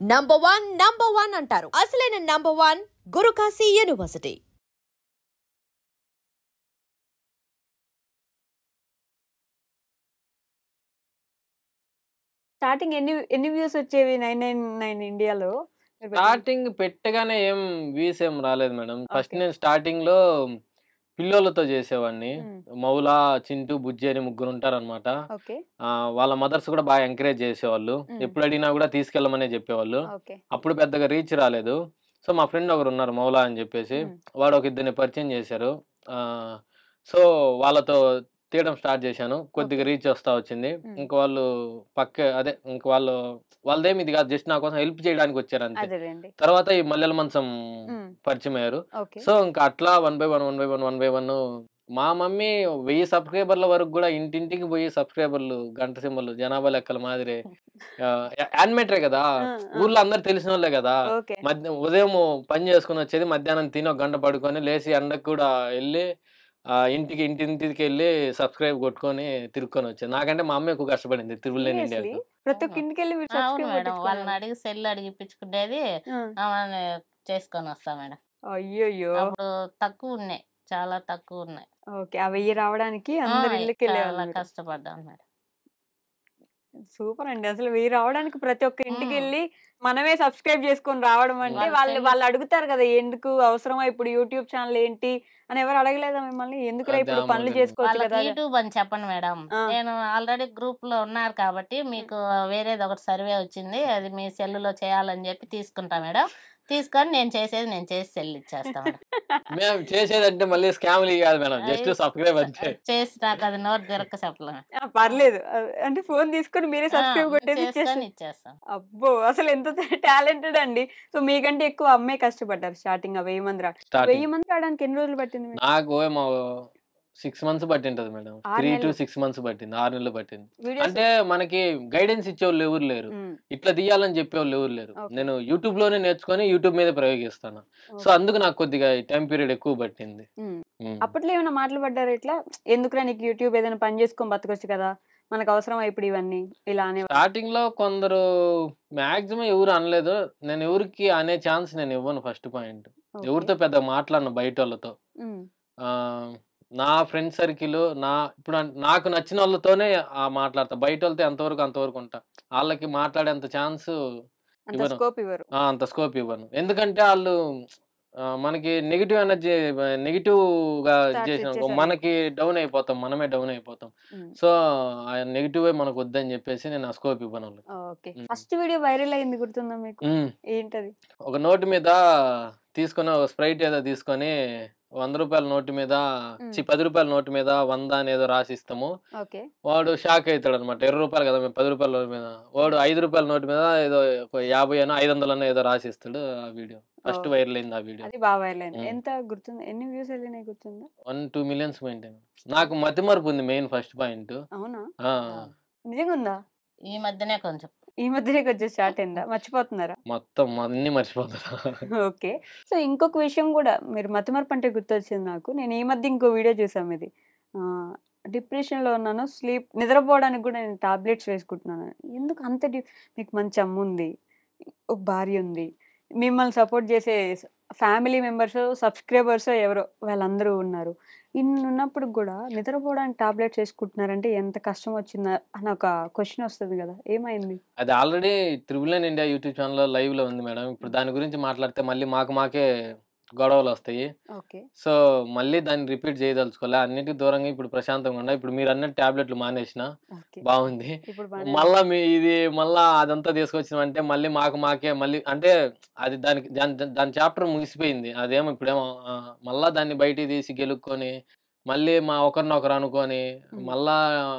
Number one అంటారు. అసలైన number one Gurukashi university. Starting ఎన్ని వ్యూస్ వచ్చేవి 999 ఇండియాలో? స్టార్టింగ్ పెట్టగానే ఏం వ్యూస్ ఏం రాలేదు మేడం. First okay. నేను స్టార్టింగ్‌లో పిల్లోళ్ళతో చేసేవాడిని. హ్మ్. మౌల, చింటూ, బుజ్జి అని ముగ్గురుంటారనమాట. ఓకే. వాళ్ళ మదర్స్ కూడా బాగా ఎంకరేజ్ చేసేవాళ్ళు. హ్మ్. ఎప్పుడు అడిగినా కూడా తీసుకెళ్ళమనే చెప్పేవాళ్ళు. ఓకే. అప్పుడు పెద్దగా రీచ్ రాలేదు. సో, మా ఫ్రెండ్ ఒకరున్నారు మౌల అని చెప్పేసి. హ్మ్. వాడు ఒక ఇద్దరిని పరిచయం చేశారు. ఆహ్, సో, వాళ్ళతో తీయడం స్టార్ట్ చేశాను. కొద్దిగా ఓకే. రీచ్ వస్తా వచ్చింది. హ్మ్. ఇంక వాళ్ళు ఇంక వాళ్ళదేమి ఇది కాదు. జస్ట్ నా కోసం హెల్ప్ చేయడానికి వచ్చారంతే. అదేలెండి. తర్వాత ఈ మల్లెల మంచం హ్మ్. పరిచయమయ్యారు. ఓకే. సో, ఇంక అట్లా 1/1 మా మమ్మీ 1000 సబ్‌స్క్రైబర్ల వరకు గూడా ఇంటింటికి పోయి సబ్‌స్క్రైబర్లు, గంట సింబల్లు, జనాభా లెక్కల మాదిరి యానిమేటరే గదా! ఆ! ఆ! ఊర్లో అందరూ తెలిసినోళ్ళే గదా! ఓకే. ఉదయం పని చేసుకొనొచ్చేది, మధ్యాహ్నం తిని ఒక గంట పడుకొని, లేసి ఎండకు కూడా ఎళ్లి ఇంటింటికెళ్ళి సబ్‌స్క్రైబ్ కొట్టుకొని తిరుక్కొనొచ్చేది. నాకంటే మా అమ్మ ఎక్కువ కష్టపడింది తిరుగులేని సీరియస్‌లీ? ఇండియాకు. ప్రతి ఒక్క అవును. ఇంటికెళ్ళి మీరు అవును సబ్స్క్రైబ్ మేడం. వాళ్ళని కొట్టించుకున్నారా? అడిగి సెల్ అడిగిపిచ్చుకునేది. ఆ! ఆమెని చేసుకొనొస్తా మేడం. అయ్యయ్యో! అప్పుడు తక్కువున్నాయి. చాలా తక్కువున్నాయి. ఓకే. ఆ 1000 రావడానికి ఆ! అందరి ఇళ్ళకెళ్ళేవాళ్ళు చాలా మీరు. కష్టపడ్డాను మేడం. సూపర్ అండి. అసలు 1000 రావడానికి ప్రతి ఒక్క హ్మ్. ఇంటికెళ్ళి మనమే సబ్స్క్రైబ్ చేసుకొని రావడం అంటే వాళ్ళ వాళ్ళు సెల్ వాళ్ళు అడుగుతారు కదా! ఎందుకు అవసరమా ఇప్పుడు యూట్యూబ్ ఛానల్ ఏంటి అని ఎవరు అడగలేదా మిమ్మల్ని? ఎందుకురా అదే ఇప్పుడు పనులు అమ్మోళ్ళండి. చేసుకోవచ్చు వాళ్ళకి కదా! యూట్యూబ్ అని చెప్పను మేడం. ఆ! నేను ఆల్రెడీ గ్రూప్‌లో ఉన్నారు కాబట్టి హ్మ్. మీకు వేరేదొకటి సర్వే వచ్చింది. అది మీ సెల్లులో చేయాలని జెప్పి తీసుకుంటా మేడం. తీసుకొని నేను చేసి సెల్ ఇచ్చేస్తా మేడం. మేము చేసేదంటే మళ్ళీ స్కామ్‌లియి గాదు మేడం. అయి జస్ట్ సబ్‌స్క్రైబ్ అంతే. చేసి నాకది నోరు తిరక్క చెప్పలే. ఆ! పర్లేదు. అంటే ఫోను తీసుకొని మీరే ఆ! సబ్స్క్రైబ్ కొట్టేసి చేసుకొని ఇచ్చేసారు. ఇచ్చేస్తాం. అబ్బో! అసలు ఎంత టాలెంటెడ్ అండి. సో, మీకంటే ఎక్కువ అమ్మే కష్టపడ్డారు స్టార్టింగ్ ఆ 1000 మంది 1000 స్టార్టింగ్. మంది రావడానికి ఎన్ని రోజులు పట్టింది మీకు? నాకు ఏమో 6 మంత్స్ పట్టింటది మేడం. 6 నెలలు. 3-6 మంత్స్ పట్టింది. 6 నెలలు పట్టింది. వీడియోస్ అంటే మనకి గైడెన్స్ ఇచ్చేవాళ్ళు ఎవరు లేరు. హ్మ్. ఇట్లా తీయాలని చెప్పేవాళ్ళు ఎవరు లేరు. ఓకే. నేను యూట్యూబ్‌లోనే నేర్చుకొని యూట్యూబ్ మీదే ప్రయోగిస్తాను. So, okay. అందుకు నాకు కొద్దిగా టైమ్ పీరియడ్ ఎక్కువ పట్టింది. హ్మ్. హ్మ్. అప్పట్లో ఏమైనా మాటలు పడ్డారా ఇట్లా? ఎందుకురా నీకు యూట్యూబ్ ఏదైనా పని చేసుకొని బతకొచ్చు కదా! మనకు అవసరమా ఇప్పుడు ఇవన్నీ? ఇలా అనేవాళ్ళా? స్టార్టింగ్‌లో కొందరు మాక్సిమం ఎవరు అనలేదు. నేను ఎవరికీ అనే ఛాన్స్ నేను ఇవ్వను ఫస్ట్ పాయింట్. ఓకే. ఎవరితో పెద్దగా మాట్లాడను బయటోళ్ళతో. హ్మ్. ఆహ్, నా ఫ్రెండ్ సర్కిల్ నాకు నచ్చినోళ్ళతోనే మాట్లాడతా. బయటోళ్ళతో ఎంతవరకు అంతవరకు ఉంటా. ఆళ్ళకి మాట్లాడేంత ఛాన్సు అంత ఇవ్వను. స్కోప్ ఇవ్వరు. అంత స్కోప్ ఇవ్వను. ఎందుకంటే ఆళ్ళు మనకి నెగెటివ్ ఎనర్జీ నెగెటివ్‌గా ఇది థాట్స్ చేసినామనుకో ఇచ్చేసారు మీకు. మనకి డౌన్ అయిపోతాం. మనమే డౌన్ అయిపోతాం. హ్మ్. సో, ఆ నెగెటివే మనకొద్దని జెప్పేసి నేను ఆ స్కోప్ ఇవ్వను ఆళ్ళకి. ఓకే. హ్మ్. ఫస్ట్ వీడియో వైరల్ అయింది గుర్తుందా మీకు? హ్మ్. ఏంటది? ఒక నోటు మీద ఒక స్ప్రైట్ ఏదో తీసుకొని రూ. 100 నోటు మీద హ్మ్. ఛీ! రూ. 10 నోటు మీద 100 అనేదో రాసిస్తాము. ఓకే. వాడు షాక్ అయితాడన్నమాట. రూ. 20 కదా! మేము రూ. 10 నోటు మీద. వాడు రూ. 5 నోటు మీద ఏదో ఒక 50 500 ఏదో రాసిస్తాడు. ఆ వీడియో. ఫస్ట్ ఓహ్! వైరల్ అయింది ఆ వీడియో. అది వైరల్ అయింది. హ్మ్. ఎంత గుర్తుందా? ఎన్ని వ్యూస్ ఎళ్ళినాయి గుర్తుందా? 2 మిలియన్స్ మెయింటైన్. నాకు మతిమరుపు ఉంది మెయిన్ ఫస్ట్ పాయింట్. అవునా? ఆ! ఆ! నిజంగా ఉందా? ఈ మధ్యనే కొంచెం. ఈ మధ్యనే కొంచెం స్టార్ట్ అయిందా? మర్చిపోతున్నారా? మొత్తం అన్నీ మర్చిపోతున్నా. ఓకే. సో, ఇంకొక విషయం గూడా మీరు మతిమరుపు అంటే గుర్తొచ్చింది నాకు. నేను ఈ మధ్య ఇంకో వీడియో చూసా మీది. ఆహ్, డిప్రెషన్‌లో ఉన్నాను. నిద్రపోవడానికి గూడా నేను టాబ్లెట్స్ వేసుకుంటున్నాను. ఎందుకు అంత మీకు మంచి అమ్ముంది. ఒక భార్య ఉంది. మిమ్మల్ని సపోర్ట్ చేసే ఫ్యామిలీ మెంబర్సో, సబ్‌స్క్రైబర్సో ఎవరో వాళ్ళందరూ ఉన్నారు. ఇన్నున్నప్పుడు గూడా నిద్రపోవడానికి టాబ్లెట్స్ ఏసుకుంటున్నారంటే ఎంత కష్టమొచ్చిందా అని ఒక క్వెషన్ ఒస్తది గదా! ఏమైంది? అది already 'triple nine India' YouTube ఛానెల్‌లో లైవ్‌లో ఉంది మేడం. ఇప్పుడు హ్మ్. దాని గురించి మాట్లాడితే మళ్ళీ మాకే గొడవలొస్తాయి. ఓకే. సో, మళ్ళీ దాన్ని రిపీట్ చేయదలుచుకోలే. అన్నిటికి దూరంగా ఇప్పుడు ప్రశాంతంగా ఉన్నా. ఇప్పుడు మీరన్నట్టు టాబ్లెట్‌లు మానేసినా. ఓకే. బావుంది. ఇప్పుడు బానే ఉంది. మళ్ళా మళ్ళా అదంతా తీసుకొచ్చినవంటే మళ్ళీ మాకే మళ్ళీ అంటే అది దాని చాప్టర్ ముగిసిపోయింది. అదేమో ఇప్పుడేమో మళ్ళా దాన్ని బయటికి తీసి గెలుక్కొని, మళ్ళీ ఒకరినొకరు అనుకోని, హ్మ్. మళ్ళా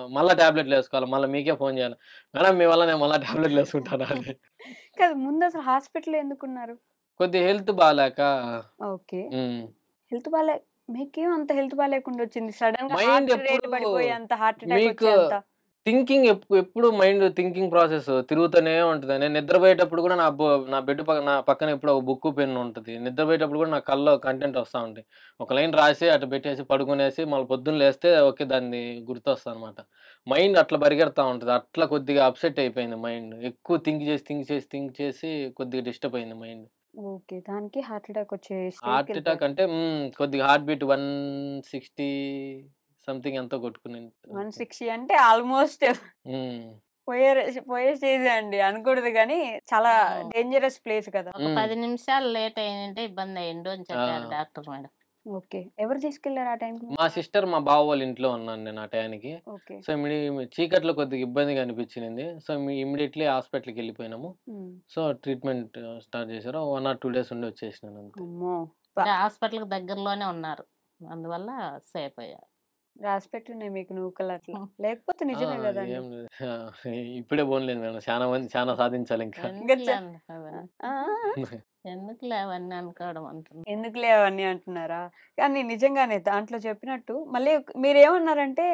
మళ్ళా టాబ్లెట్‌లేసుకోవాలి. మళ్ళా మీకే ఫోను చేయాలి. మేడం మీ వల్ల నేను మళ్ళా టాబ్లెట్‌లేసుకుంటానా అని. కాదు ముందసలు హాస్పిటల్‌లో ఎందుకున్నారు? కొద్దిగా హెల్త్ బాలేక ఓకే. హ్మ్. హెల్త్ బాలే మీకేం అంత హెల్త్ బాలేకుండా వచ్చింది? సడెన్‌గా మైండ్ హార్ట్ రేట్ ఎప్పుడు పడిపోయేంత, హార్ట్ అటాక్ మీకు వచ్చేంత? థింకింగ్ ఎప్పుడు మైండ్ థింకింగ్ ప్రాసెస్ తిరుగుతూనే ఉంటది. నేను నిద్రపోయేటప్పుడు కూడా నా బెడ్ నా పక్కన ఎప్పుడో ఒక బుక్కు, పెన్ను ఉంటది. నిద్రపోయేటప్పుడు కూడా నా కల్లో కంటెంట్ వస్తా ఉంటాయి. ఒక లైన్ రాసి అటు పెట్టేసి పడుకునేసి మళ్ళీ పొద్దున్న లేస్తే ఓకే. దాన్ని గుర్తొస్తదనమాట. మైండ్ అట్లా పరిగెడతా ఉంటది. అట్లా కొద్దిగా అప్‌సెట్ అయిపోయింది మైండ్. ఎక్కువ థింక్ చేసి కొద్దిగా డిస్టర్బ్ అయింది మైండ్. ఓకే. దానికి హార్ట్ అటాక్ వచ్చే హార్ట్ అటాక్ స్టేజ్‌కెళ్ళిపోయారు. అంటే కొద్దిగా హార్ట్ బీట్ 160 సంథింగ్ ఎంతో కొట్టుకునింది అంతే. 160 అంటే ఆల్‌మోస్ట్ హ్మ్. పోయే పోయే స్టేజే అండి. అనకూడదు గానీ చాలా అవును. డేంజరస్ ప్లేస్ కదా! ఒక 10 నిమిషాలు లేట్ అయ్యుంటే ఇబ్బంది అయ్యిండు అని చెప్పారు ఆ! Doctor madam. ఓకే. ఎవరు తీసుకెళ్లారు ఆ టైంకి? మా సిస్టర్, మా బావ వాళ్ళ ఇంట్లో ఉన్నాను నేను ఆ టయానికి. ఓకే. సో, చీకట్లో కొద్దిగా ఇబ్బందిగా అనిపించింది. సో, ఇమ్మీడియేట్‌లీ హాస్పిటల్‌కెళ్ళిపోయినాము. హ్మ్. సో, ట్రీట్మెంట్ స్టార్ట్ చేశారు. 1 ఆర్ 2 డేస్ ఉండి వచ్చేసినాను అంతే. అమ్మో! అంటే హాస్పిటల్‌కి దగ్గరలోనే ఉన్నారు. అందువల్ల సేఫ్ అయ్యారు. రాసిపెట్టున్నాయి మీకు నూకలు అట్లా. లేకపోతే ఆ! నిజమే గదండీ! ఏం లేదు. ఇప్పుడే పోనీలెండి మేడం. చాలా సాధించాలింకా. ఇంకా ఎందుకులే ఆ! అవన్నీ. ఆ! ఎందుకులే అవన్నీ అనుకోవడం అంటున్నా. ఎందుకులే అవన్నీ అంటున్నారా? కానీ నిజంగానే దాంట్లో చెప్పినట్టు మళ్ళీ మీరేమన్నారంటే,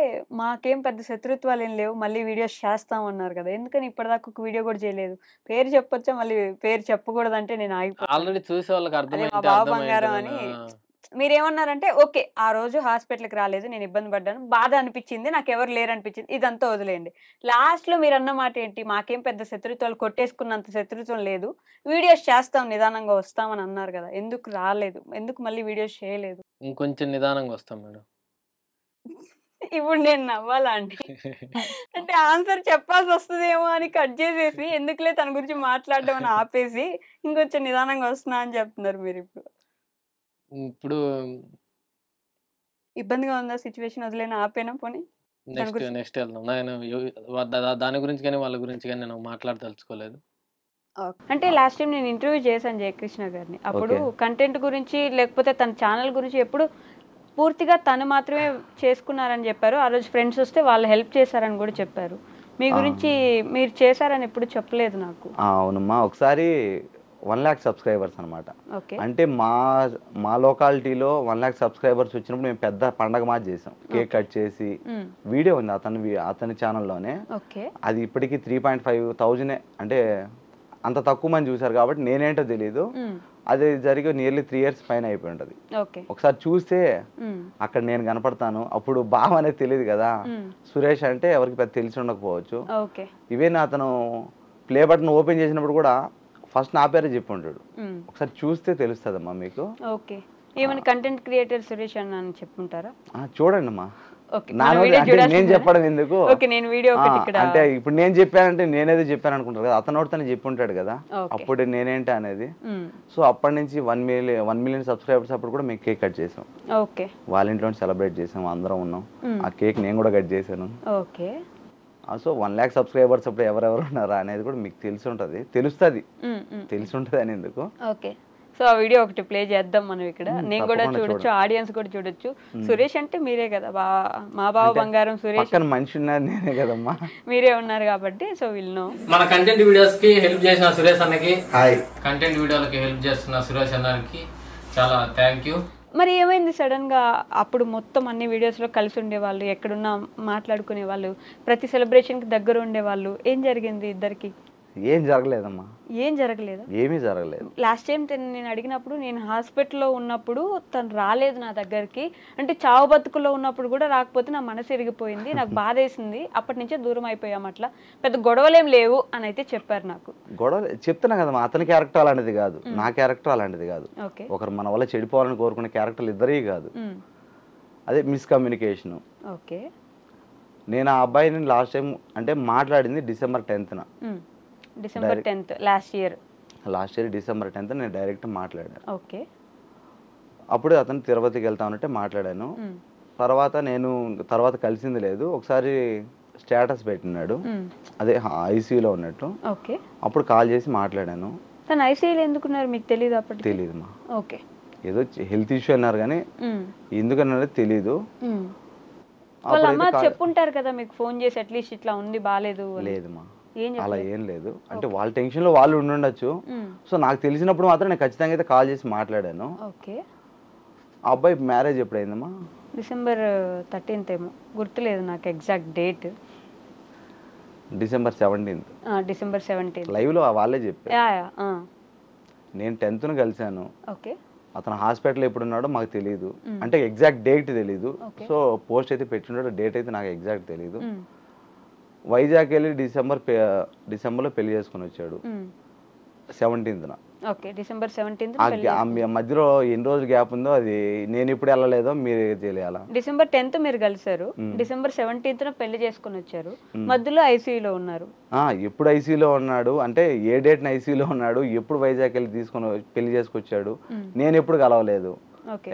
మాకేం పెద్ద శత్రుత్వాలేం లేవు. మళ్ళీ వీడియోస్ చేస్తాం అన్నారు కదా! ఎందుకని ఇప్పటిదాకా ఒక వీడియో కూడా చేయలేదు? పేరు చెప్పొచ్చా? మళ్ళీ పేరు చెప్పకూడదంటే నేను ఆగిపోతాను. ఆల్రెడీ చూసే వాళ్ళకి అదే మా అర్థమైంటే బావ బంగారం అర్థమైంటదని. అని మీరేమన్నారంటే, ఓకే. ఆ రోజు హాస్పిటల్‌కి రాలేదు. నేను ఇబ్బంది పడ్డాను. బాధ అనిపిచ్చింది. నాకెవరు లేరనిపిచ్చింది. ఇదంతా వదిలేయండి. లాస్ట్‌లో మీరన్న మాటేంటి? మాకేం పెద్ద శత్రుత్వాలు కొట్టేసుకున్నంత శత్రుత్వం లేదు. వీడియోస్ చేస్తాం నిదానంగా వస్తామని అన్నారు గదా! ఎందుకు రాలేదు? ఎందుకు మళ్ళీ వీడియోస్ చేయలేదు? ఇంకొంచెం నిదానంగా వస్తాం మేడం. ఇప్పుడు నేను నవ్వాలా అండి? అంటే ఆన్సర్ చెప్పాల్సొస్తదేమో అని కట్ జేసేసి, ఎందుకులే తన గురించి మాట్లాడడం అని ఆపేసి, ఇంకొంచెం నిదానంగా వస్తున్నా అని చెప్తున్నారు మీరిప్పుడు. ఇప్పుడు ఇబ్బందిగా ఉందా సిట్యుయేషన్ వదిలేనా? ఆపేనా పోనీ? దాని గురించి నెక్స్ట్ ఎళ్దాం. నేను దాని గురించి గాని, వాళ్ళ గురించి గాని నేను మాట్లాడదలుచుకోలేదు. ఓకే. అంటే లాస్ట్ టైమ్ నేను ఇంటర్వ్యూ చేశాను జయకృష్ణ గారిని. అప్పుడు ఓకే. కంటెంట్ గురించి లేకపోతే తన ఛానెల్ గురించి ఎప్పుడు పూర్తిగా తను మాత్రమే చేసుకున్నారని చెప్పారు. ఆ రోజు ఫ్రెండ్స్ వస్తే వాళ్ళు హెల్ప్ చేశారని కూడా చెప్పారు. మీ ఆ! గురించి మీరు చేశారని ఎప్పుడు చెప్పలేదు నాకు. అవునమ్మా. ఒకసారి 1,00,000 సబ్స్క్రైబర్స్ అనమాట. ఓకే. అంటే మా లొకాలిటీలో 1,00,000 సబ్స్క్రైబర్స్ వచ్చినప్పుడు మేము పెద్ద పండగ మాదిరి చేసాం. కేక్ కట్ చేసి హ్మ్. వీడియో ఉంది అతని ఛానెల్‌లోనే. ఓకే. అది ఇప్పటికి 3,500 అంటే అంత తక్కువ మంది చూసారు కాబట్టి నేనేంటో తెలీదు. హ్మ్. అది జరిగి నియర్లీ 3 ఇయర్స్ పైన అయిపోయి ఉంటది. ఓకే. ఒకసారి చూస్తే హ్మ్. అక్కడ నేను కనపడతాను. అప్పుడు బావ అనేది తెలీదు కదా! హ్మ్. సురేష్ అంటే ఎవరికి పెద్ద తెలిసి ఉండకపోవచ్చు. ఓకే. ఈవెన్ అతను ప్లే బటన్ ఓపెన్ చేసినప్పుడు కూడా ఫస్ట్ నా పేరే చెప్పుంటాడు. హ్మ్. ఒకసారి చూస్తే తెలుస్తదమ్మా మీకు. ఓకే. ఏమైనా కంటెంట్ క్రియేటర్ సురేష్ అన్న అని చెప్పుంటారా? చూడండమ్మా. ఓకే. నా మన నోటి వీడియో అంటే నేను చూడాల్సిందేనా? చెప్పడం ఎందుకు? ఓకే. నేను వీడియో ఒకటి ఇక్కడ అంటే ఇప్పుడు నేను చెప్పానంటే నేనేదో చెప్పాను అనుకుంటారు కదా! అతను నోటితోనే చెప్పుంటాడు కదా! ఓకే. అప్పుడు నేనేంటి అనేది. హ్మ్. సో అప్పటి నుంచి 1 మిలియన్ సబ్స్క్రైబర్స్ అప్పుడు కూడా మేము కేక్ కట్ చేసాం. ఓకే. వాళ్ళ ఇంట్లోనే సెలబ్రేట్ చేసాం. అందరం ఉన్నాం. హ్మ్. ఆ కేక్ నేను కూడా కట్ చేశాను. ఓకే. సో 1,00,000 సబ్స్క్రైబర్స్ అప్పుడు ఎవరెవరు ఉన్నారా అనేది కూడా మీకు తెలిసి ఉంటది. తెలుస్తది. హ్మ్. హ్మ్. తెలిసి ఉంటది అని ఎందుకు? ఓకే. సో ఆ వీడియో ఒకటి ప్లే చేద్దాం మనం ఇక్కడ. నేను కూడా తప్పకుండా చూడొచ్చు, చూడండి. ఆడియన్స్ కూడా చూడొచ్చు. సురేష్ అంటే మీరే కదా! మా బావ అంటే బంగారం సురేష్ పక్కన మనిషి ఉన్నది నేనే కదమ్మా. మీరే ఉన్నారు కాబట్టి సో విల్ నో. మన కంటెంట్ వీడియోస్ కి హెల్ప్ చేసిన సురేష్ అన్నకి, హాయ్. కంటెంట్ వీడియోలకి హెల్ప్ చేస్తున్న సురేష్ అన్నకి చాలా థ్యాంక్ యూ. మరి ఏమైంది సడన్ గా? అప్పుడు మొత్తం అన్ని వీడియోస్ లో కలిసి ఉండేవాళ్ళు, ఎక్కడున్నా మాట్లాడుకునే వాళ్ళు, ప్రతి సెలబ్రేషన్ కి దగ్గర ఉండేవాళ్ళు. ఏం జరిగింది ఇద్దరికి? ఏం జరగలేదమ్మా. ఏం జరగలేదా? ఏమీ జరగలేదు. లాస్ట్ టైం నేను అడిగినప్పుడు నేను హాస్పిటల్లో ఉన్నప్పుడు తను రాలేదు నా దగ్గరికి. అంటే చావు బతుకుల్లో ఉన్నప్పుడు కూడా రాకపోతే నా మనసు ఇరిగిపోయింది, నాకు బాధేసింది, అప్పటి నుంచే దూరం అయిపోయాం, అట్లా పెద్ద గొడవలేం లేవు అని అయితే చెప్పారు నాకు. గొడవ చెప్తున్నా కదమ్మా. అతని క్యారెక్టర్ అలాంటిది కాదు. నా క్యారెక్టర్ అలాంటిది కాదు. ఓకే. ఒకరు మన వల్ల చెడిపోవాలని కోరుకునే క్యారెక్టర్లు ఇద్దరే కాదు. ఉమ్. అదే మిస్కమ్యూనికేషన్. ఓకే. నేను ఆ అబ్బాయిని లాస్ట్ టైం అంటే మాట్లాడింది డిసెంబర్ 10న. December 10th last year. Last year December 10th నేను డైరెక్ట్ మాట్లాడాను. ఓకే. అప్పుడు అతను తిరుపతికి వెళ్తా ఉన్నట్టే మాట్లాడాను. తర్వాత కలిసింది లేదు. ఒకసారి స్టేటస్ పెట్టినాడు, అదే ఐసీయూలో ఉన్నట్టు. ఓకే. అప్పుడు కాల్ చేసి మాట్లాడాను. తను ఐసీయూలో ఎందుకున్నారు మీకు తెలియదు అప్పటికి? తెలియదుమా. ఓకే. ఏదో హెల్త్ ఇష్యూ అన్నారు కానీ ఎందుకన్నారో తెలీదు. వాళ్ళ అమ్మ చెప్పుంటారు కదా మీకు ఫోన్ చేసి అట్లీస్ట్ ఇట్లా ఉంది బాలేదు అని. లేదుమా, ఏం అలా ఏం లేదు. అంటే వాళ్ళ టెన్షన్ లో వాళ్ళు ఉండుండొచ్చు. సో నాకు తెలిసినప్పుడు మాత్రం నేను ఖచ్చితంగా అయితే కాల్ చేసి మాట్లాడాను. ఓకే. ఆ అబ్బాయి మ్యారేజ్ ఎప్పుడైందమ్మా? డిసెంబర్ 13th ఏమో, గుర్తులేదు నాకు exact date. December 17th December 17 లైవ్లో వాళ్ళే చెప్పారు. యా యా నేను 10th కలిశాను. ఓకే అతను హాస్పిటల్ ఎప్పుడున్నాడో మాకు తెలియదు, మ్మ్. అంటే ఎగ్జాక్ట్ డేట్ తెలియదు. Okay. సో పోస్ట్ అయితే పెట్టినాడో డేట్ అయితే నాకు ఎగ్జాక్ట్ తెలియదు. వైజాగ్ వెళ్ళి డిసెంబర్లో పెళ్లి చేసుకుని వచ్చాడు 17th. ఓకే డిసెంబర్ 17 మధ్యలో ఎన్ని రోజులు గ్యాప్ ఉందో అది నేను ఇప్పుడు వెళ్ళలేదో మీరు తెలియాలా. డిసెంబర్ 10th మీరు కలిసారు, డిసెంబర్ 17th పెళ్లి చేసుకుని వచ్చారు, మధ్యలో ఐసీయూలో ఉన్నారు. ఎప్పుడు ఐసీయూలో ఉన్నాడు అంటే ఏ డేట్ని ఐసీయూలో ఉన్నాడు, ఎప్పుడు వైజాగ్ వెళ్ళి తీసుకొని పెళ్లి చేసుకొచ్చాడు, నేను ఎప్పుడు కలవలేదు.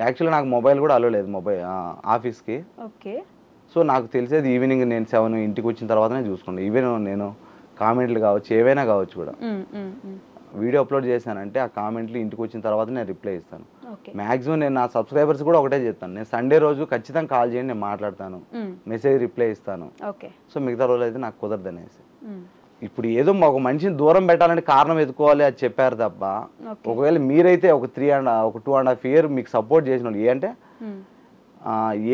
యాక్చువల్లీ నాకు మొబైల్ కూడా అలవలేదు మొబైల్ ఆఫీస్కి. ఓకే సో నాకు తెలిసేది ఈవినింగ్ నేను 7 ఇంటికి వచ్చిన తర్వాతనే చూసుకున్నాను. ఈవెన్ నేను కామెంట్లు కావచ్చు ఏవైనా కావచ్చు కూడా వీడియో అప్లోడ్ చేశానంటే ఆ కామెంట్లు ఇంటికి వచ్చిన తర్వాత నేను రిప్లై ఇస్తాను. మ్యాక్సిమం నేను నా సబ్స్క్రైబర్స్ కూడా ఒకటే చెప్తాను, నేను సండే రోజు ఖచ్చితంగా కాల్ చేయండి, నేను మాట్లాడతాను, మెసేజ్ రిప్లై ఇస్తాను. సో మిగతా రోజులు అయితే నాకు కుదరదు అనేసి. ఇప్పుడు ఏదో ఒక మనిషిని దూరం పెట్టాలంటే కారణం ఎత్తుకోవాలి అది చెప్పారు తప్ప, ఒకవేళ మీరైతే ఒక 2.5 year మీకు సపోర్ట్ చేసిన వాళ్ళు అంటే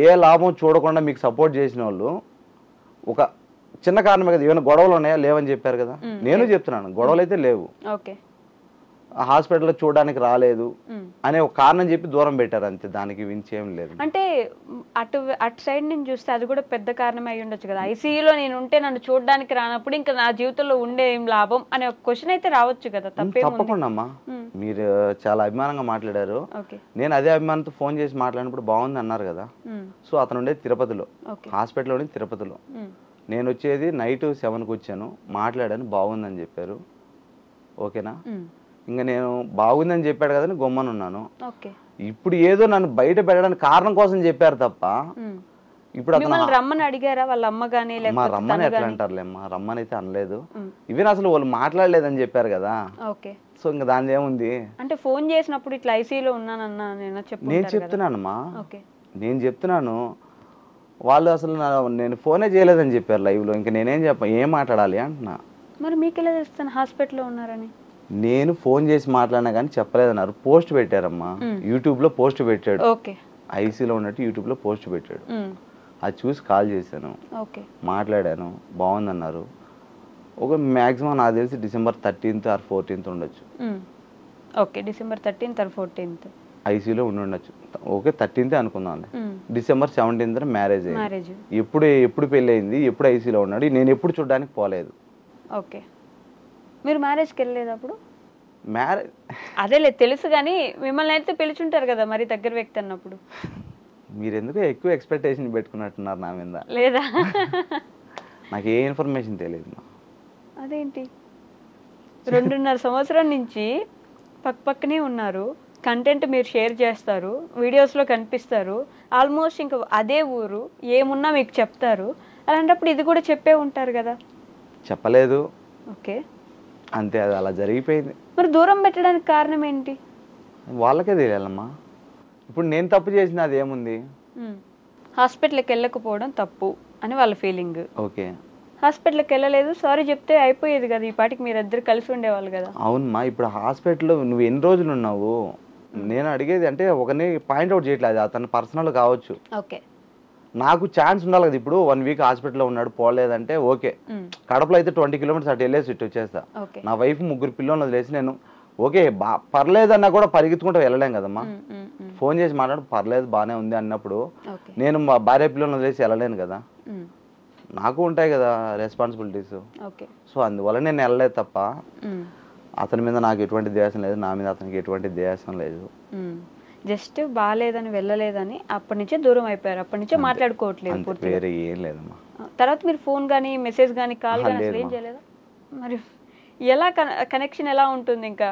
ఏ లాభం చూడకుండా మీకు సపోర్ట్ చేసిన వాళ్ళు ఒక చిన్న కారణమే కదా, ఏమైనా గొడవలు ఉన్నాయా లేవని చెప్పారు కదా, నేను చెప్తున్నాను గొడవలు అయితే లేవు, హాస్పిటల్లో చూడడానికి రాలేదు అనే ఒక కారణం చెప్పి దూరం పెట్టారు అంతే, దానికి మించి ఏం లేదు. అంటే అటు సైడ్ నుంచి చూస్తే అది కూడా పెద్ద కారణమే అయి ఉండొచ్చు కదా, ఐసీయూలో నేను ఉంటే నన్ను చూడడానికి రానప్పుడు ఇంకా నా జీవితంలో ఉండే ఏం లాభం అనే ఒక క్వశ్చన్ అయితే రావచ్చు కదా. తప్పకుండా అమ్మా, మీరు చాలా అభిమానంగా మాట్లాడారు. నేను అదే అభిమానంతో ఫోన్ చేసి మాట్లాడినప్పుడు బాగుంది అన్నారు కదా. సో అతను ఉండేది తిరుపతిలో, హాస్పిటల్ ఉండేది తిరుపతిలో, నేను వచ్చేది నైట్ 7కి వచ్చాను, మాట్లాడాను, బాగుందని చెప్పారు. ఓకేనా, ఇంకా నేను బాగుందని చెప్పాడు కదా గొమ్మను ఉన్నాను. ఇప్పుడు ఏదో నన్ను బయట పెట్టడానికి కారణం కోసం చెప్పారు తప్ప, ఇప్పుడు అతను రమ్మని అడిగారా వాళ్ళ అమ్మ గానీ? మా రమ్మని ఎట్లా అంటారులేమ్మా, రమ్మని అయితే అనలేదు. ఈవెన్ అసలు వాళ్ళు మాట్లాడలేదని చెప్పారు కదా. సో ఇంకా దాని ఏముంది అంటే ఫోన్ చేసినప్పుడు ఇట్లా ఐసీయూలో ఉన్నానన్నా నేను చెప్తున్నానమ్మా, నేను చెప్తున్నాను, వాళ్ళు అసలు నేను ఫోనే చేయలేదని చెప్పారు లైవ్లో. ఇంకా నేనేం ఏం మాట్లాడాలి అంటున్నా. మరి మీకు ఎలా తెలుస్తాను హాస్పిటల్లో ఉన్నారని? నేను ఫోన్ చేసి మాట్లాడినా కానీ చెప్పలేదన్నారు. పోస్ట్ పెట్టారమ్మా, యూట్యూబ్లో పోస్ట్ పెట్టాడు, ఐసీలో ఉన్నట్టు యూట్యూబ్లో పోస్ట్ పెట్టాడు, అది చూసి కాల్ చేశాను, మాట్లాడాను, బాగుందన్నారు. ఒక మ్యాక్సిమం నాకు తెలిసి డిసెంబర్ 13th or 14th ఉండొచ్చు. Okay December 13th or 14th ఐసీలో ఉండొచ్చు. ఓకే 13th అనుకుందాం. డిసెంబర్ 17th మ్యారేజ్ అయింది. ఎప్పుడు పెళ్ళి అయింది, ఎప్పుడు ఐసీలో ఉన్నాడు, నేను ఎప్పుడు చూడడానికి పోలేదు. ఓకే మీరు మ్యారేజ్కి వెళ్ళలేదు అప్పుడు? మ్యారేజ్ అదేలే తెలుసు కానీ మిమ్మల్ని అయితే పిలుచుంటారు కదా మరి దగ్గర వ్యక్తి అన్నప్పుడు. మీరు ఎందుకు ఎక్కువ ఎక్స్పెక్టేషన్ పెట్టుకున్నట్టున్నారు నా మీద? లేదా నాకు ఏ ఇన్ఫర్మేషన్ తెలియదు. అదేంటి 2.5 సంవత్సరం నుంచి పక్కనే ఉన్నారు, కంటెంట్ మీరు షేర్ చేస్తారు, వీడియోస్లో కనిపిస్తారు, ఆల్మోస్ట్ ఇంకా అదే ఊరు, ఏమున్నా మీకు చెప్తారు, అలాంటప్పుడు ఇది కూడా చెప్పే ఉంటారు కదా. చెప్పలేదు. ఓకే అంతే, అది అలా జరిగిపోయింది. మరి దూరం పెట్టడానికి కారణం ఏంటి? వాళ్ళకే తెలియాలమ్మా. ఇప్పుడు నేను తప్పు చేసిన అది ఏముంది? హాస్పిటల్కి వెళ్ళకపోవడం తప్పు అని వాళ్ళ ఫీలింగ్. ఓకే హాస్పిటల్కి వెళ్ళలేదు, సారీ చెప్తే అయిపోయేది కదా, ఈ పాటికి మీరు ఇద్దరు కలిసి ఉండేవాళ్ళు కదా. అవునమ్మా, ఇప్పుడు హాస్పిటల్లో నువ్వు ఎన్ని రోజులు ఉన్నావు? నేను అడిగేది అంటే ఒకరిని పాయింట్అవుట్ చేయట్లేదు, అతను పర్సనల్ కావచ్చు. ఓకే నాకు ఛాన్స్ ఉండాలి కదా. ఇప్పుడు 1 week హాస్పిటల్లో ఉన్నాడు, పోలేదంటే ఓకే. కడపలో అయితే 20 kilometers అటు వెళ్ళేసి ఇటు వచ్చేస్తా. నా వైఫ్ 3 పిల్లలను వదిలేసి నేను ఓకే పర్లేదన్నా కూడా పరిగెత్తుకుంటూ వెళ్ళలేం కదమ్మా. ఫోన్ చేసి మాట్లాడు పర్లేదు బాగానే ఉంది అన్నప్పుడు నేను మా భార్య పిల్లలను వదిలేసి వెళ్ళలేను కదా, నాకు ఉంటాయి కదా రెస్పాన్సిబిలిటీస్. సో అందువల్ల నేను వెళ్ళలేదు తప్ప అతని మీద నాకు ఎటువంటి ద్వేషం లేదు, నా మీద అతనికి ఎటువంటి ద్వేషం లేదు. జస్ట్ బాగాలేదని వెళ్ళలేదని అప్పటి నుంచే దూరం అయిపోయారు, అప్పటి నుంచే మాట్లాడుకోవట్లేదు, వేరే ఏం లేదమ్మా. తర్వాత మీరు ఫోన్ కానీ మెసేజ్ కానీ కాల్ కానీ ఏం చేయలేదా? మరి ఎలా కనెక్షన్ ఎలా ఉంటుంది? ఇంకా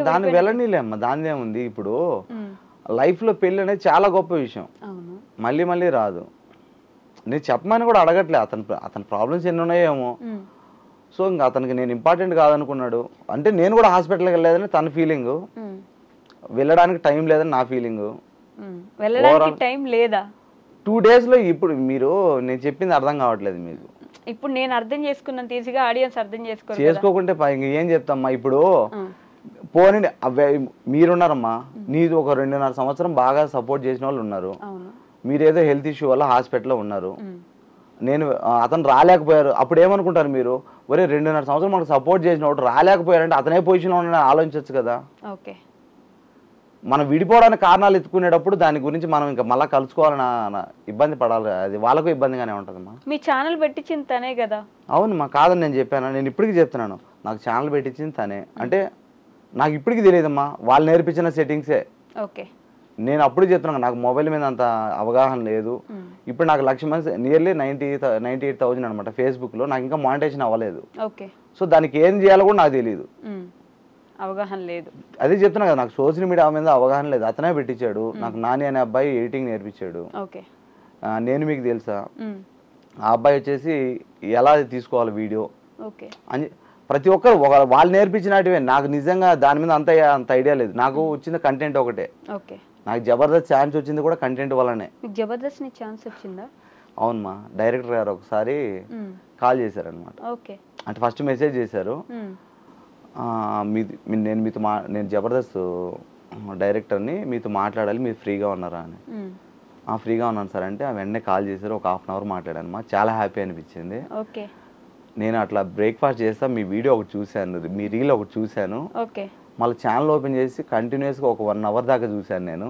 దాన్ని వెళ్ళనిలేమ్మా, దాని ఏముంది. ఇప్పుడు లైఫ్ లో పెళ్లి అనేది చాలా గొప్ప విషయం, మళ్ళీ మళ్ళీ రాదు. నేను చెప్పమని కూడా అడగట్లే, అతని ప్రాబ్లమ్స్ ఎన్ని ఉన్నాయేమో. సో ఇంకా అతనికి నేను ఇంపార్టెంట్ కాదనుకున్నాడు అంటే నేను కూడా హాస్పిటల్కి వెళ్ళలేదని తన ఫీలింగ్, వెళ్ళడానికి టైం లేదని నా ఫీలింగ్. 2 days లో ఇప్పుడు మీరు నేను చెప్పింది అర్థం కావట్లేదు మీకు. ఇప్పుడు నేను అర్థం చేసుకున్నాను తీసిగా, ఆడియన్స్ అర్థం చేసుకోకుంటే ఏం చెప్తామ్మా. ఇప్పుడు పోనీ మీరున్నారమ్మా, నీది ఒక 2.5 సంవత్సరం బాగా సపోర్ట్ చేసిన వాళ్ళు ఉన్నారు, మీరేదో హెల్త్ ఇష్యూ వల్ల హాస్పిటల్లో ఉన్నారు, నేను అతను రాలేకపోయారు, అప్పుడు ఏమనుకుంటారు మీరు, ఒరే 2.5 సంవత్సరాలు మనకు సపోర్ట్ చేసినప్పుడు రాలేకపోయారంటే అతనే పొజిషన్లో ఉన్న ఆలోచించవచ్చు కదా. ఓకే. మనం విడిపోవడానికి కారణాలు ఎత్తుకునేటప్పుడు దాని గురించి మనం ఇంకా మళ్ళీ కలుసుకోవాలని ఇబ్బంది పడాలి, అది వాళ్ళకు ఇబ్బందిగానే ఉంటుందమ్మా. మీ ఛానల్ పెట్టించింది తనే కదా. అవునమ్మా, కాదని నేను చెప్పాను, నేను ఇప్పటికీ చెప్తున్నాను, నాకు ఛానల్ పెట్టించింది తనే. అంటే నాకు ఇప్పటికీ తెలియదమ్మా, వాళ్ళు నేర్పించిన సెట్టింగ్సే. ఓకే. నేను అప్పుడు చెప్తున్నాను, నాకు మొబైల్ మీద అంత అవగాహన లేదు. ఇప్పుడు నాకు 1,00,000 మంది నియర్లీ 98,000 అనమాట ఫేస్బుక్లో, నాకు ఇంకా మానిటైజేషన్ అవ్వలేదు. ఓకే. సో దానికి ఏం చేయాలో కూడా నాకు తెలియదు, అవగాహన లేదు. అదే చెప్తున్నా కదా, నాకు సోషల్ మీడియా మీద అవగాహన లేదు. అతనే పెట్టించాడు నాకు, నాని అనే అబ్బాయి ఎడిటింగ్ నేర్పించాడు. ఓకే. నేను మీకు తెలుసా, ఆ అబ్బాయి వచ్చేసి ఎలా తీసుకోవాలి వీడియో ఓకే అని ప్రతి ఒక్కరు వాళ్ళు నేర్పించినటివే. నాకు నిజంగా దాని మీద అంత ఐడియా లేదు. నాకు వచ్చిన కంటెంట్ ఒకటే. ఓకే. నాకు జబర్దస్త్ ఛాన్స్ వచ్చింది కూడా కంటెంట్ వల్లనే. మీకు జబర్దస్త్ ని ఛాన్స్ వచ్చిందా? అవునమ్మా, డైరెక్టర్ గారు ఒకసారి కాల్ చేశారనమాట. ఓకే. అంటే ఫస్ట్ మెసేజ్ చేశారు, నేను జబర్దస్త్ డైరెక్టర్ని, మీతో మాట్లాడాలి, మీరు ఫ్రీగా ఉన్నారా అని. ఫ్రీగా ఉన్నాను సార్ అంటే వెంటనే కాల్ చేశారు. ఒక 1/2 అవర్ మాట్లాడాను, చాలా హ్యాపీ అనిపించింది. ఓకే. నేను అట్లా బ్రేక్ఫాస్ట్ చేస్తా, మీ వీడియో ఒకటి చూశాను, మీ రీల్ ఒకటి చూశాను, ఓకే. మళ్ళీ ఛానల్ ఓపెన్ చేసి కంటిన్యూస్గా ఒక 1 అవర్ దాకా చూశాను నేను,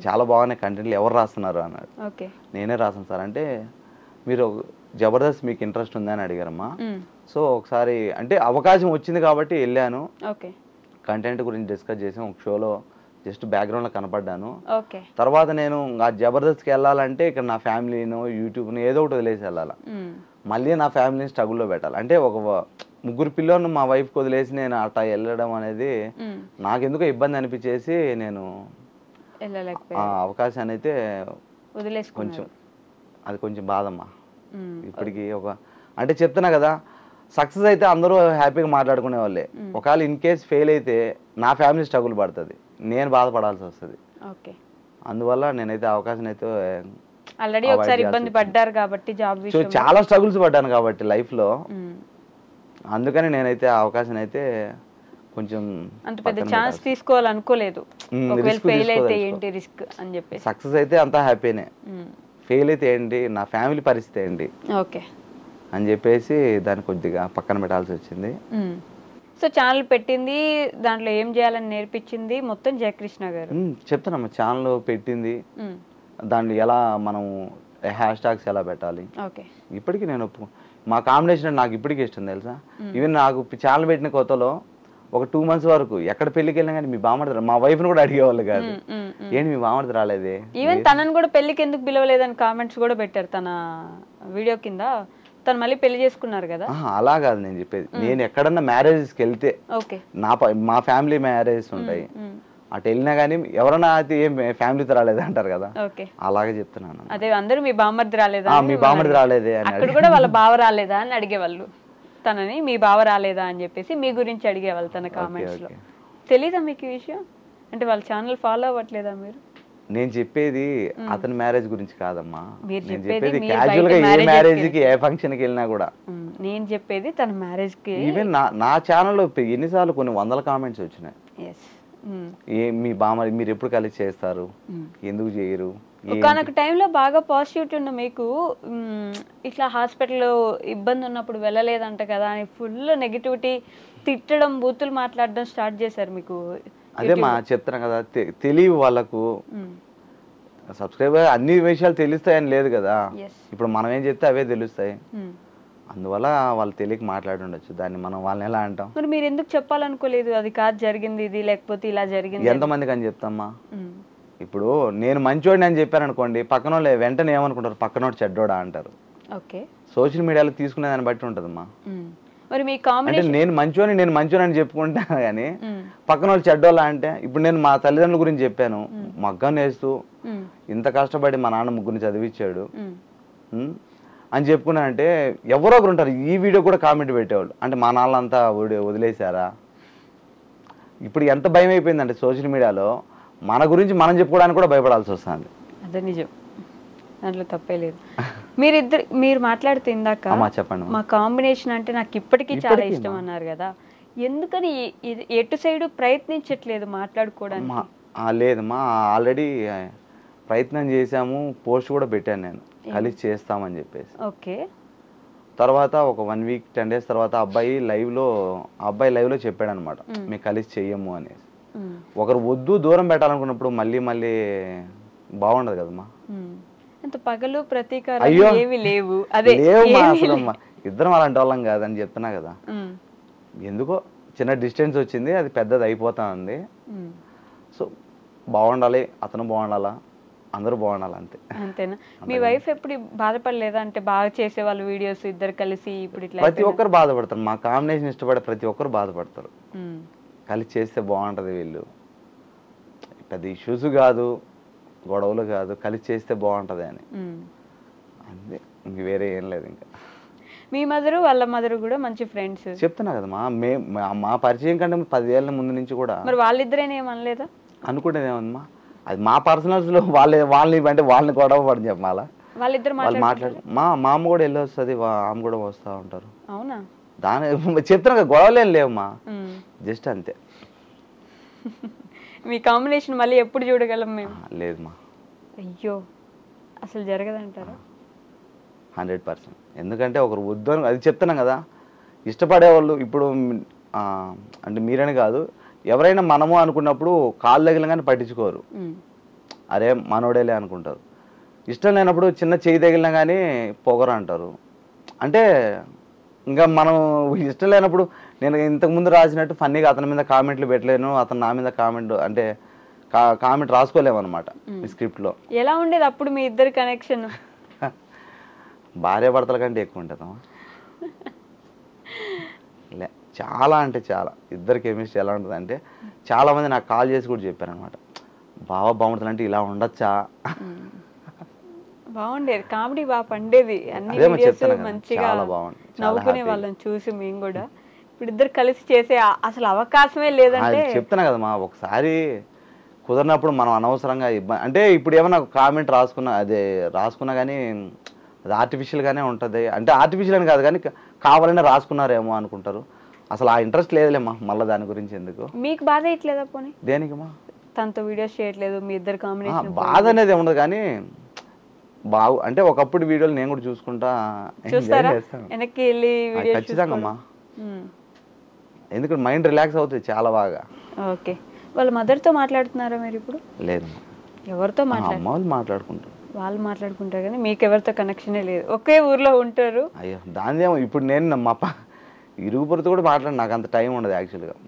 చాలా బాగున్నాయి కంటెంట్లు, ఎవరు రాస్తున్నారు అన్నాడు. ఓకే. నేనే రాసాను సార్ అంటే, మీరు జబర్దస్త్ మీకు ఇంట్రెస్ట్ ఉందని అడిగారమ్మా. సో ఒకసారి అంటే అవకాశం వచ్చింది కాబట్టి వెళ్ళాను. ఓకే. కంటెంట్ గురించి డిస్కస్ చేసాం, ఒక షోలో జస్ట్ బ్యాక్గ్రౌండ్లో కనపడ్డాను. ఓకే. తర్వాత నేను ఆ జబర్దస్త్కి వెళ్ళాలంటే ఇక్కడ నా ఫ్యామిలీను యూట్యూబ్ను ఏదో ఒకటి వదిలేసి వెళ్ళాలి, మళ్ళీ నా ఫ్యామిలీని స్ట్రగుల్లో పెట్టాలి. అంటే ఒక 3 పిల్లలను మా వైఫ్కి వదిలేసి నేను అట్లా వెళ్ళడం అనేది నాకెందుకో ఇబ్బంది అనిపించేసి నేను ఆ అవకాశాన్ని అయితే కొంచెం అది కొంచెం బాధమ్మా ఇప్పటికీ. అంటే చెప్తున్నా కదా, సక్సెస్ అయితే అందరూ హ్యాపీగా మాట్లాడుకునే వాళ్ళే, ఒకవేళ ఇన్ కేస్ ఫెయిల్ అయితే నా ఫ్యామిలీ స్ట్రగుల్ పడుతుంది, నేను బాధపడాల్సి వస్తుంది. అందువల్ల నేనైతే అవకాశం అయితే ఆల్రెడీ ఒకసారి ఇబ్బంది పడ్డారు కాబట్టి జాబ్ విషయంలో చాలా స్ట్రగుల్స్ పడ్డాను కాబట్టి లైఫ్లో, అందుకని నేనైతే ఆ అవకాశం అయితే కొంచెం అంత పెద్ద ఛాన్స్ తీసుకోవాలనుకోలేదు. ఒకవేళ ఫెయిల్ అయితే ఏంటి రిస్క్ అని చెప్పి, సక్సెస్ అయితే అంతా హ్యాపీనే, ఫెయిల్ అయితే ఏంటి, నా ఫ్యామిలీ పరిస్థితి ఏంటి ఓకే అని చెప్పేసి దాన్ని కొద్దిగా పక్కన పెట్టాల్సి వచ్చింది. సో ఛానల్ పెట్టింది, దాంట్లో ఏం చేయాలని నేర్పించింది మొత్తం జయకృష్ణ గారు. చెప్తానమ్మా, ఛానల్ పెట్టింది, దాంట్లో ఎలా మనం హ్యాష్ ట్యాగ్స్ ఎలా పెట్టాలి, ఇప్పటికీ నేను మా కాంబినేషన్ నాకు ఇప్పటికీ ఇష్టం తెలుసా. ఈవెన్ నాకు ఛానల్ పెట్టిన కొత్తలో ఒక 2 months వరకు ఎక్కడ పెళ్లికి వెళ్ళినా కానీ మీ బామర్ది, మా వైఫ్ని కూడా అడిగేవాళ్ళు కాదు, ఏంటి మీ బామర్ది రాలేదే, ఈవెన్ తనని కూడా పెళ్లికి ఎందుకు పిలవలేదని కామెంట్స్ కూడా పెట్టారు తన వీడియో కింద. తను మళ్ళీ పెళ్లి చేసుకున్నారు కదా. అలా కాదు నేను చెప్పేది, నేను ఎక్కడన్నా మ్యారేజెస్కి వెళ్తే మా ఫ్యామిలీ మ్యారేజెస్ ఉంటాయి, అటు వెళ్ళినా కానీ ఎవరన్నా అయితే ఏం ఫ్యామిలీతో రాలేదు అంటారు కదా, అలాగే చెప్తున్నాను. అదే అందరూ మీ బామర్ది రాలేదా, మీ బామర్ది రాలేదే అని, అక్కడ కూడా వాళ్ళ బావ రాలేదా అని అడిగేవాళ్ళు తనని, మీ బావ రాలేదా అని చెప్పేసి మీ గురించి అడిగేవాళ్ళు తన కామెంట్స్ లో. తెలీదా మీకు ఈ విషయం? అంటే వాళ్ళ ఛానల్ ఫాలో అవ్వట్లేదా మీరు? నేను చెప్పేది అతని మ్యారేజ్ గురించి కాదమ్మా, నేను చెప్పేది క్యాజువల్ గా ఏ మ్యారేజ్ కి ఏ ఫంక్షన్ కి వెళ్ళినా కూడా. నేను చెప్పేది తన మ్యారేజ్ కి. ఈవెన్ నా ఛానల్లో ఎన్నిసార్లు కొన్ని 100 కామెంట్స్ వచ్చినాయి, మీ బామ్మ మీరు ఎప్పుడు కలిసి చేస్తారు, ఎందుకు చేయరు. ఒకనొక టైంలో బాగా పాజిటివిటీ ఉన్న మీకు ఇట్లా హాస్పిటల్లో ఇబ్బంది ఉన్నప్పుడు వెళ్ళలేదంట కదా అని ఫుల్ నెగిటివిటీ, తిట్టడం, బూతులు మాట్లాడడం స్టార్ట్ చేశారు మీకు. అదే మా చెప్తాను కదా, తెలియవు వాళ్ళకు, సబ్స్క్రైబర్ అన్ని విషయాలు తెలుస్తాయని లేదు కదా, ఇప్పుడు మనం ఏం చెప్తే అవే తెలుస్తాయి, అందువల్ల వాళ్ళు తెలియక మాట్లాడి ఉండొచ్చు, దాన్ని మనం వాళ్ళని ఎలా అంటాం. మరి మీరు ఎందుకు చెప్పాలనుకోలేదు, అది కాదు జరిగింది ఇది, లేకపోతే ఇలా జరిగింది? ఎంతమందికి అని చెప్తామ్మా, ఇప్పుడు నేను మంచోడిని అని చెప్పాను అనుకోండి, పక్కన వాళ్ళు వెంటనే ఏమనుకుంటారు, పక్కనోడు చెడ్డోడా అంటారు. సోషల్ మీడియాలో తీసుకునే దాన్ని బట్టి ఉంటుందమ్మా. మరి మీ కామెంట్ నేను మంచోని అని చెప్పుకుంటా కానీ పక్కన వాళ్ళు చెడ్డోళ్ళ అంటే, ఇప్పుడు నేను మా తల్లిదండ్రుల గురించి చెప్పాను, మగ్గం నేస్తూ ఇంత కష్టపడి మా నాన్న 3 చదివించాడు అని చెప్పుకున్నానంటే ఎవరో ఒకరు ఉంటారు ఈ వీడియో కూడా కామెంట్ పెట్టేవాళ్ళు, అంటే మా నాన్న అంతా వదిలేశారా. ఇప్పుడు ఎంత భయం అయిపోయిందంటే సోషల్ మీడియాలో మన గురించి మనం చెప్పుకోవడానికి కూడా భయపడాల్సి వస్తుంది. అదే నిజం, దాంట్లో తప్పే లేదు. మీరు మాట్లాడుతూ ఇందాక చెప్పండి, మా కాంబినేషన్ అంటే నాకు ఇప్పటికీ చాలా ఇష్టం అన్నారు కదా, ఎందుకని ఎటు సైడ్ ప్రయత్నించట్లేదు మాట్లాడుకోవడానికి? లేదమ్మా, ఆల్రెడీ ప్రయత్నం చేశాము, పోస్ట్ కూడా పెట్టాను నేను, కలిసి చేస్తామని చెప్పేసి. ఓకే. తర్వాత ఒక 1 వీక్ 10 డేస్ తర్వాత ఆ అబ్బాయి లైవ్లో చెప్పాడు అనమాట, మేము కలిసి చెయ్యము అనేసి. ఒకరు వద్దు దూరం పెట్టాలనుకున్నప్పుడు మళ్ళీ మళ్ళీ బాగుండదు కదమ్మా. అంత పగలు ప్రతీకారాలు ఏవి లేవు. అదే లేవమ్మా అసలు ఇద్దరం అలాంటి వాళ్ళం కాదని చెప్తున్నా కదా. ఎందుకో చిన్న డిస్టెన్స్ వచ్చింది, అది పెద్దది అయిపోతా ఉంది. సో బాగుండాలి, అతను బాగుండాలా, అందరూ బాగుండాలి అంతే. అంతేనా? మీ వైఫ్ ఎప్పుడు బాధపడలేదా? అంటే బాగా చేసేవాళ్ళు వీడియోస్ ఇద్దరు కలిసి, ఇప్పుడు ఇట్లా ప్రతి ఒక్కరు బాధపడతారు, మా కాంబినేషన్ ఇష్టపడే ప్రతి ఒక్కరు బాధపడతారు. కలిసి చేస్తే బాగుంటుంది, వీళ్ళు పెద్ద ఇష్యూస్ కాదు, గొడవలు కాదు, కలిసి చేస్తే బాగుంటుంది అని అంతే, ఇంక వేరే ఏం లేదు. ఇంకా మీ మదరు వాళ్ళ మదరు కూడా మంచి ఫ్రెండ్స్ చెప్తున్నా కదమ్మా, మా పరిచయం కంటే 10 ఏళ్ళ ముందు నుంచి కూడా. మరి వాళ్ళిద్దరేనే ఏమనలేదా? అనుకుంటేది ఏమన్నా, అది మా పర్సనల్స్లో వాళ్ళని అంటే వాళ్ళని గొడవ పడి చెప్పాలా, వాళ్ళిద్దరు వాళ్ళు మాట్లాడు. మా అమ్మ కూడా వెళ్ళి వస్తుంది, ఆమె కూడా వస్తూ ఉంటారు. అవునా? దాని చెప్తున్నా కదా, గొడవలేం లేవమ్మా, జస్ట్ అంతే. మీ కాంబినేషన్ మళ్ళీ ఎప్పుడు చూడగలం మేము? లేదమ్మా. అయ్యో, అసలు జరగదంటారా? 100%. ఎందుకంటే ఒకరు వద్దు అని అది చెప్తున్నాం కదా, ఇష్టపడేవాళ్ళు ఇప్పుడు అంటే మీరని కాదు, ఎవరైనా మనము అనుకున్నప్పుడు కాళ్ళు తగిలిన పట్టించుకోరు, అరే మనోడేలే అనుకుంటారు. ఇష్టం లేనప్పుడు చిన్న చేయి తగిలినా కానీ పొగరు అంటారు. అంటే ఇంకా మనం ఇష్టం లేనప్పుడు నేను ఇంతకుముందు రాసినట్టు ఫన్నీగా అతని మీద కామెంట్లు పెట్టలేను, అతను నా మీద కామెంట్ రాసుకోలేమన్నమాట ఈ స్క్రిప్ట్లో. ఎలా ఉండేది అప్పుడు మీ ఇద్దరు కనెక్షన్? భార్యాభర్తల కంటే ఎక్కువ ఉంటుందమ్మా. చాలా అంటే చాలా, ఇద్దరు కెమిస్ట్రీ ఎలా ఉంటుంది అంటే, చాలామంది నాకు కాల్ చేసి కూడా చెప్పారనమాట, బాగుంటుంది అంటే ఇలా ఉండొచ్చా. బాగుండేది, కామెడీ బాగా పండేది, అన్ని వీడియోస్ మంచిగా నవ్వుకునే వాళ్ళని చూసి మేము కూడా. ఇప్పుడు ఇద్దరు కలిసి చేసే అసలు అవకాశమే లేదంటే చెప్తున్నా కదమ్మా. ఒకసారి కుదరినప్పుడు మనం అనవసరంగా అంటే ఇప్పుడు ఏమన్నా కామెంట్ రాసుకున్నా కానీ అది ఆర్టిఫిషియల్గానే ఉంటుంది. అంటే ఆర్టిఫిషియల్ అని కాదు కానీ కావాలనే రాసుకున్నారేమో అనుకుంటారు. అసలు ఆ ఇంట్రెస్ట్ లేదులేమ్మా, మళ్ళీ దాని గురించి ఎందుకు. మీకు బాధ ఇట్లేదా పోనీ? దేనికమ్మా? తనతో వీడియోస్ చేయట్లేదు, మీ ఇద్దరు కాంబినేషన్. బాధ అనేది ఉండదు కానీ అంటే ఒకప్పుడు వీడియోలు నేను కూడా చూస్తారా వెనక్కి వెళ్ళి వీడియో? ఖచ్చితంగా అమ్మా, ఎందుకంటే మైండ్ రిలాక్స్ అవుతుంది చాలా బాగా. ఓకే. వాళ్ళ మదర్తో మాట్లాడుతున్నారా మీరు ఇప్పుడు? లేదు. ఎవరితో అమ్మ వాళ్ళు మాట్లాడుకుంటారు. వాళ్ళు మాట్లాడుకుంటారు కానీ మీకు ఎవరితో కనెక్షనే లేదు, ఒకే ఊర్లో ఉంటారు. అయ్యో దానిదేమో, ఇప్పుడు నేను మా ఇరుగు పొరుతో కూడా మాట్లాడి నాకు అంత టైం ఉండదు యాక్చువల్గా.